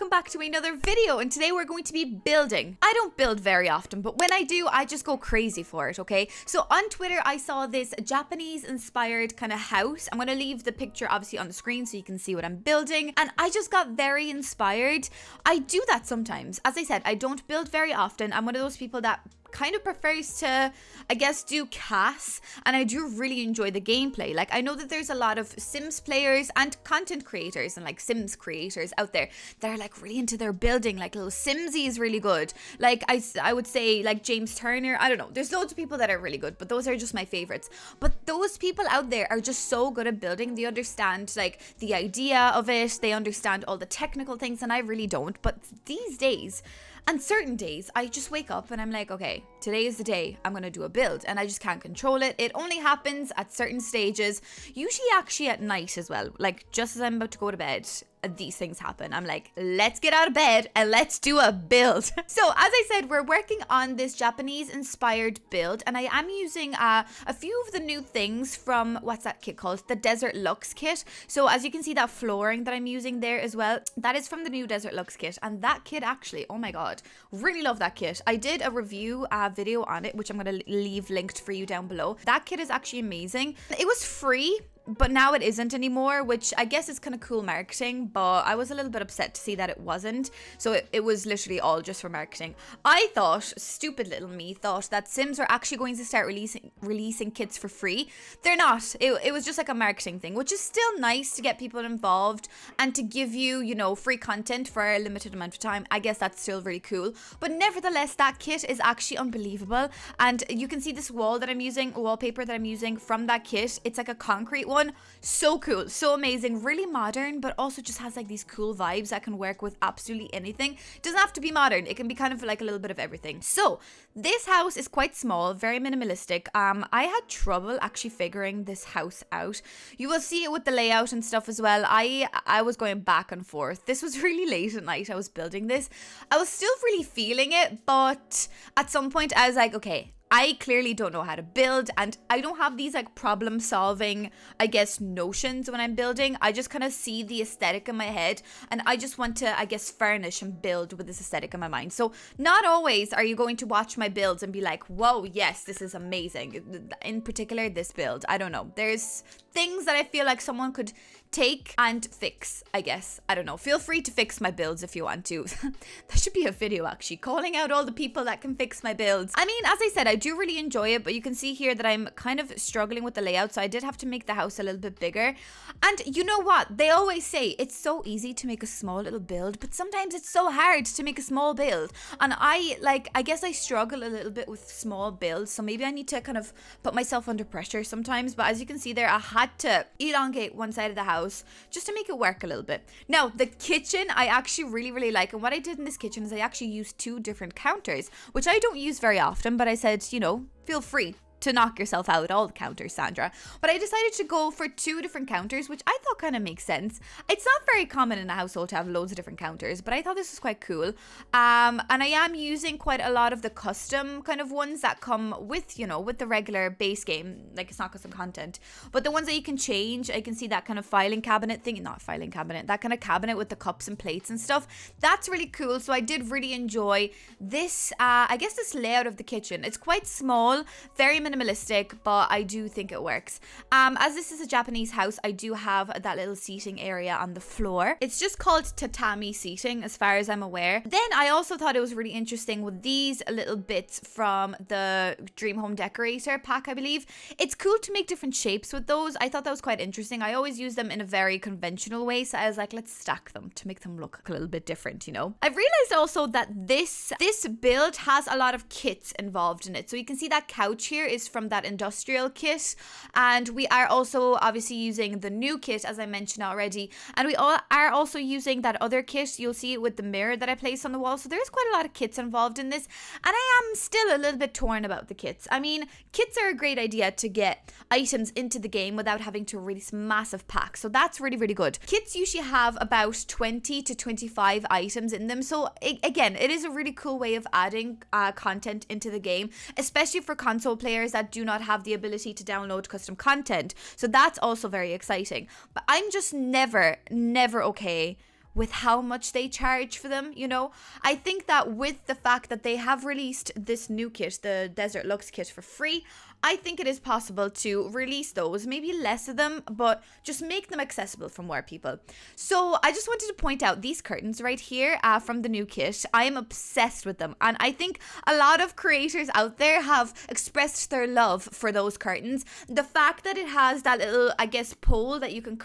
welcome back to another video, and today we're going to be building. I don't build very often, but when I do, I just go crazy for it, okay? So on Twitter, I saw this Japanese-inspired kind of house. I'm going to leave the picture obviously on the screen so you can see what I'm building, and I just got very inspired. I do that sometimes. As I said, I don't build very often. I'm one of those people that kind of prefers to, I guess, do CAS, and I do really enjoy the gameplay. Like, I know that there's a lot of Sims players and content creators and like Sims creators out there that are like really into their building. Like little Simsy is really good. Like I would say like James Turner. I don't know. There's loads of people that are really good, but those are just my favorites. But those people out there are just so good at building. They understand like the idea of it. They understand all the technical things, and I really don't. But these days, and certain days, I just wake up and I'm like, okay, today is the day I'm gonna do a build, and I just can't control it. It only happens at certain stages, usually actually at night as well. Like just as I'm about to go to bed, these things happen. I'm like, let's get out of bed and let's do a build. So as I said, we're working on this Japanese inspired build, and I am using a few of the new things from, what's that kit called? The Desert Lux kit. So as you can see, that flooring that I'm using there as well, that is from the new Desert Lux kit. And that kit actually, oh my god, really love that kit. I did a review video on it, which I'm going to leave linked for you down below. That kit is actually amazing. It was free, but now it isn't anymore, which I guess is kind of cool marketing, but I was a little bit upset to see that it wasn't. So it was literally all just for marketing. I thought, stupid little me, thought that Sims were actually going to start releasing kits for free. They're not. It was just like a marketing thing, which is still nice to get people involved and to give you, you know, free content for a limited amount of time. I guess that's still really cool. But nevertheless, that kit is actually unbelievable. And you can see this wall that I'm using, wallpaper that I'm using from that kit. It's like a concrete one. So cool, so amazing, really modern, but also just has like these cool vibes that can work with absolutely anything. It doesn't have to be modern, it can be kind of like a little bit of everything. So this house is quite small, very minimalistic. I had trouble actually figuring this house out. You will see it with the layout and stuff as well. I was going back and forth. This was really late at night. I was building this. I was still really feeling it, but at some point I was like, okay, I clearly don't know how to build, and I don't have these like problem solving, I guess, notions when I'm building. I just kind of see the aesthetic in my head, and I just want to, I guess, furnish and build with this aesthetic in my mind. So not always are you going to watch my builds and be like, whoa, yes, this is amazing. In particular, this build, I don't know. There's things that I feel like someone could take and fix, I guess. I don't know. Feel free to fix my builds if you want to. That should be a video actually, calling out all the people that can fix my builds. I mean, as I said, I do really enjoy it, but you can see here that I'm kind of struggling with the layout, so I did have to make the house a little bit bigger. And you know what? They always say it's so easy to make a small little build, but sometimes it's so hard to make a small build. And I guess I struggle a little bit with small builds, so maybe I need to kind of put myself under pressure sometimes. But as you can see there, I had to elongate one side of the house just to make it work a little bit. Now, the kitchen, I actually really like, and what I did in this kitchen is I actually used 2 different counters, which I don't use very often, but I said, you know, feel free to knock yourself out all the counters, Sandra. But I decided to go for 2 different counters, which I thought kind of makes sense. It's not very common in a household to have loads of different counters, but I thought this was quite cool. And I am using quite a lot of the custom kind of ones that come with, you know, with the regular base game. Like, it's not custom content, but the ones that you can change. I can see that kind of filing cabinet thing, not filing cabinet, that kind of cabinet with the cups and plates and stuff. That's really cool. So I did really enjoy this, I guess, this layout of the kitchen. It's quite small, very minimalistic, but I do think it works. As this is a Japanese house, I do have that little seating area on the floor. It's just called tatami seating as far as I'm aware. Then I also thought it was really interesting with these little bits from the Dream Home Decorator pack, I believe. It's cool to make different shapes with those. I thought that was quite interesting. I always use them in a very conventional way, so I was like, let's stack them to make them look a little bit different, you know. I've realized also that this build has a lot of kits involved in it. So you can see that couch here is from that industrial kit, and we are also obviously using the new kit, as I mentioned already, and we all are also using that other kit. You'll see it with the mirror that I placed on the wall. So there's quite a lot of kits involved in this, and I am still a little bit torn about the kits. I mean, kits are a great idea to get items into the game without having to release massive packs, so that's really good. Kits usually have about 20 to 25 items in them, so again, it is a really cool way of adding content into the game, especially for console players that do not have the ability to download custom content. So that's also very exciting. But I'm just never okay with how much they charge for them, you know? I think that with the fact that they have released this new kit, the Desert Luxe kit, for free, I think it is possible to release those, maybe less of them, but just make them accessible for more people. So I just wanted to point out these curtains right here from the new kit. I am obsessed with them, and I think a lot of creators out there have expressed their love for those curtains. The fact that it has that little, I guess, pole that you can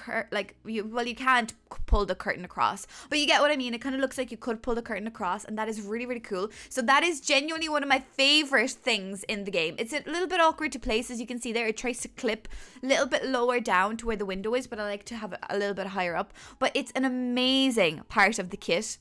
you can't pull the curtain across, but you get what I mean. It kind of looks like you could pull the curtain across, and that is really, really cool. So that is genuinely one of my favorite things in the game. It's a little bit awkward to place, as you can see there. It tries to clip a little bit lower down to where the window is, but I like to have it a little bit higher up. But it's an amazing part of the kit.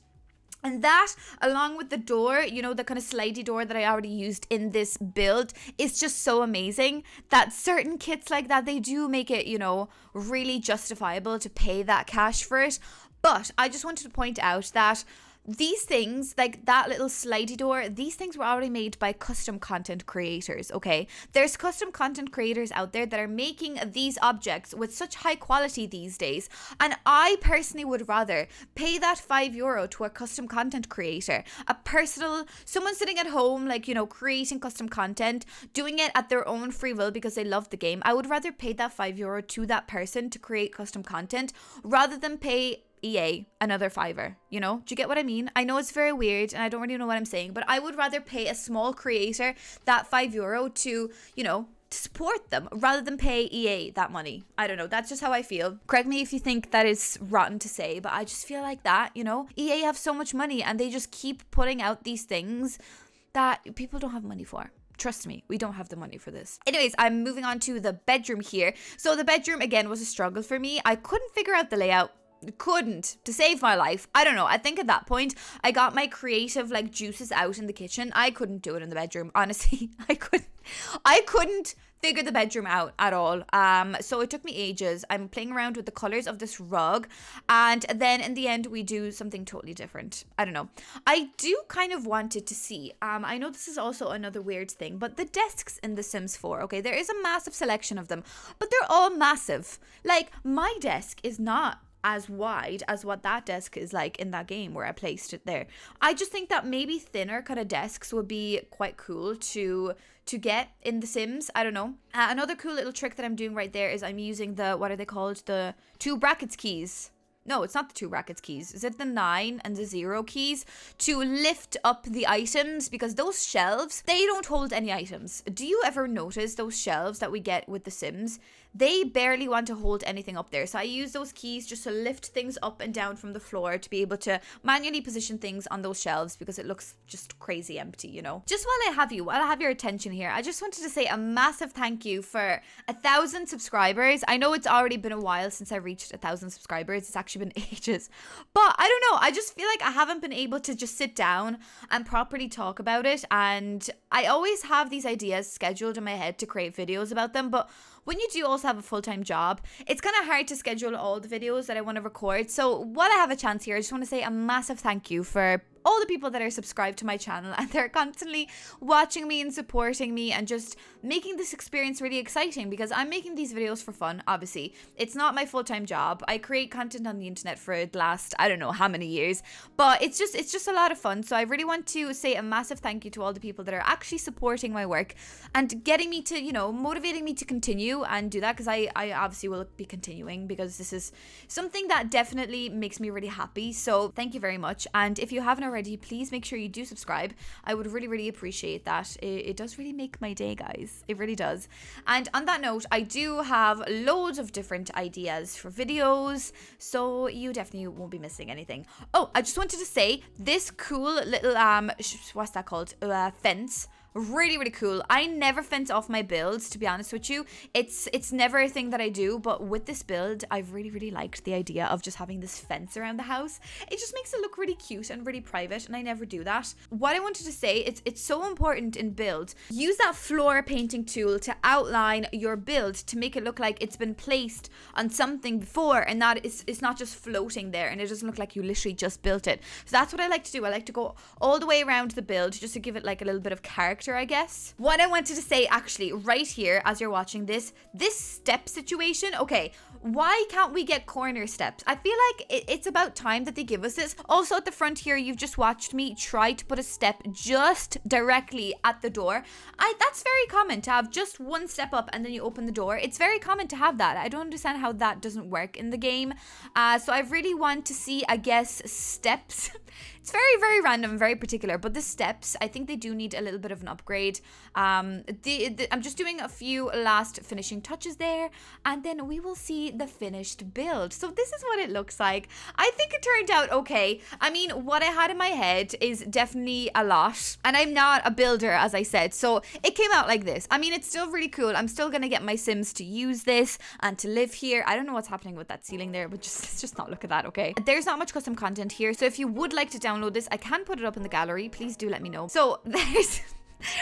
And that, along with the door, you know, the kind of slidey door that I already used in this build, is just so amazing that certain kits like that, they do make it, you know, really justifiable to pay that cash for it. But I just wanted to point out that these things, like that little slidey door, these things were already made by custom content creators, okay? There's custom content creators out there that are making these objects with such high quality these days. And I personally would rather pay that €5 to a custom content creator, someone sitting at home, like, you know, creating custom content, doing it at their own free will because they love the game. I would rather pay that €5 to that person to create custom content rather than pay EA another $5, you know? Do you get what I mean? I know it's very weird and I don't really know what I'm saying, but I would rather pay a small creator that €5 to, you know, to support them rather than pay EA that money. I don't know. That's just how I feel. Correct me if you think that is rotten to say, but I just feel like that, you know? EA have so much money and they just keep putting out these things that people don't have money for. Trust me, we don't have the money for this. Anyways, I'm moving on to the bedroom here. So the bedroom, again, was a struggle for me. I couldn't figure out the layout. To save my life. I don't know. I think at that point I got my creative like juices out in the kitchen. I couldn't do it in the bedroom. Honestly, I couldn't figure the bedroom out at all. So it took me ages. I'm playing around with the colors of this rug, and then in the end we do something totally different. I don't know. I do kind of wanted to see. I know this is also another weird thing, but the desks in The Sims 4, okay, there is a massive selection of them, but they're all massive. Like my desk is not as wide as what that desk is like in that game where I placed it there. I just think that maybe thinner kind of desks would be quite cool to get in The Sims. I don't know. Another cool little trick that I'm doing right there is I'm using the, what are they called? The 2 brackets keys. No, it's not the 2 brackets keys. Is it the 9 and the 0 keys to lift up the items? Because those shelves, they don't hold any items. Do you ever notice those shelves that we get with The Sims? They barely want to hold anything up there. So I use those keys just to lift things up and down from the floor to be able to manually position things on those shelves because it looks just crazy empty, you know. Just while I have your attention here, I just wanted to say a massive thank you for 1,000 subscribers. I know it's already been a while since I reached 1,000 subscribers. It's actually been ages. But I don't know. I just feel like I haven't been able to just sit down and properly talk about it. And I always have these ideas scheduled in my head to create videos about them. But when you do also have a full-time job, it's kind of hard to schedule all the videos that I want to record. So while I have a chance here, I just want to say a massive thank you for all the people that are subscribed to my channel and they're constantly watching me and supporting me and just making this experience really exciting, because I'm making these videos for fun. Obviously, it's not my full-time job. I create content on the internet for the last, I don't know how many years, but it's just a lot of fun. So I really want to say a massive thank you to all the people that are actually supporting my work and getting me to, you know, motivating me to continue and do that, because I obviously will be continuing because this is something that definitely makes me really happy. So thank you very much. And if you haven't already, please make sure you do subscribe. I would really, really appreciate that. It does really make my day, guys. It really does. And on that note, I do have loads of different ideas for videos, so you definitely won't be missing anything. Oh, I just wanted to say this cool little what's that called? Fence. Really, really cool. I never fence off my builds, to be honest with you. It's never a thing that I do, but with this build, I've really, really liked the idea of just having this fence around the house. It just makes it look really cute and really private, and I never do that. What I wanted to say, it's so important in build. Use that floor painting tool to outline your build to make it look like it's been placed on something before and that it's not just floating there and it doesn't look like you literally just built it. So that's what I like to do. I like to go all the way around the build just to give it like a little bit of character character, I guess. What I wanted to say actually right here as you're watching this step situation, okay, why can't we get corner steps? I feel like it's about time that they give us this. Also at the front here, you've just watched me try to put a step just directly at the door. That's very common to have just one step up and then you open the door. It's very common to have that. I don't understand how that doesn't work in the game. So I really want to see, I guess, steps. It's very, very random, very particular, but the steps, I think they do need a little bit of an upgrade. I'm just doing a few last finishing touches there, and then we will see the finished build. So this is what it looks like. I think it turned out okay. I mean, what I had in my head is definitely a lot, and I'm not a builder, as I said, so it came out like this. I mean, it's still really cool. I'm still gonna get my Sims to use this and to live here. I don't know what's happening with that ceiling there, but let's just not look at that, okay? There's not much custom content here, so if you would like to download this, I can put it up in the gallery. Please do let me know. So there's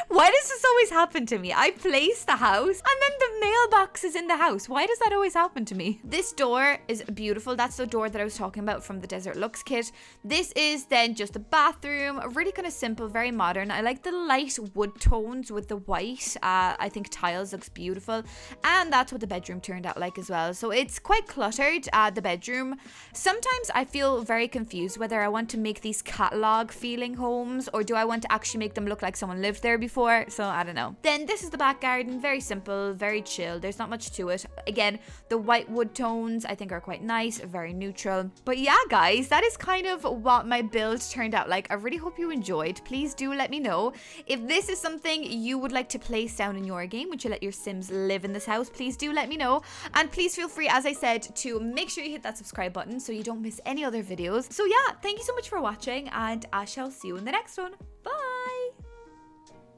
why does this always happen to me? I place the house and then the mailbox is in the house. Why does that always happen to me? This door is beautiful. That's the door that I was talking about from the Desert Lux kit. This is then just a bathroom, really kind of simple, very modern. I like the light wood tones with the white. I think tiles looks beautiful, and that's what the bedroom turned out like as well. So it's quite cluttered, the bedroom. Sometimes I feel very confused whether I want to make these catalog feeling homes or do I want to actually make them look like someone lived there before, so I don't know. Then this is the back garden, very simple, very chill. There's not much to it. Again, the white wood tones I think are quite nice, very neutral. But yeah, guys, that is kind of what my build turned out like. I really hope you enjoyed. Please do let me know if this is something you would like to place down in your game. Would you let your Sims live in this house? Please do let me know, and please feel free, as I said, to make sure you hit that subscribe button so you don't miss any other videos. So yeah, thank you so much for watching, and I shall see you in the next one. Bye.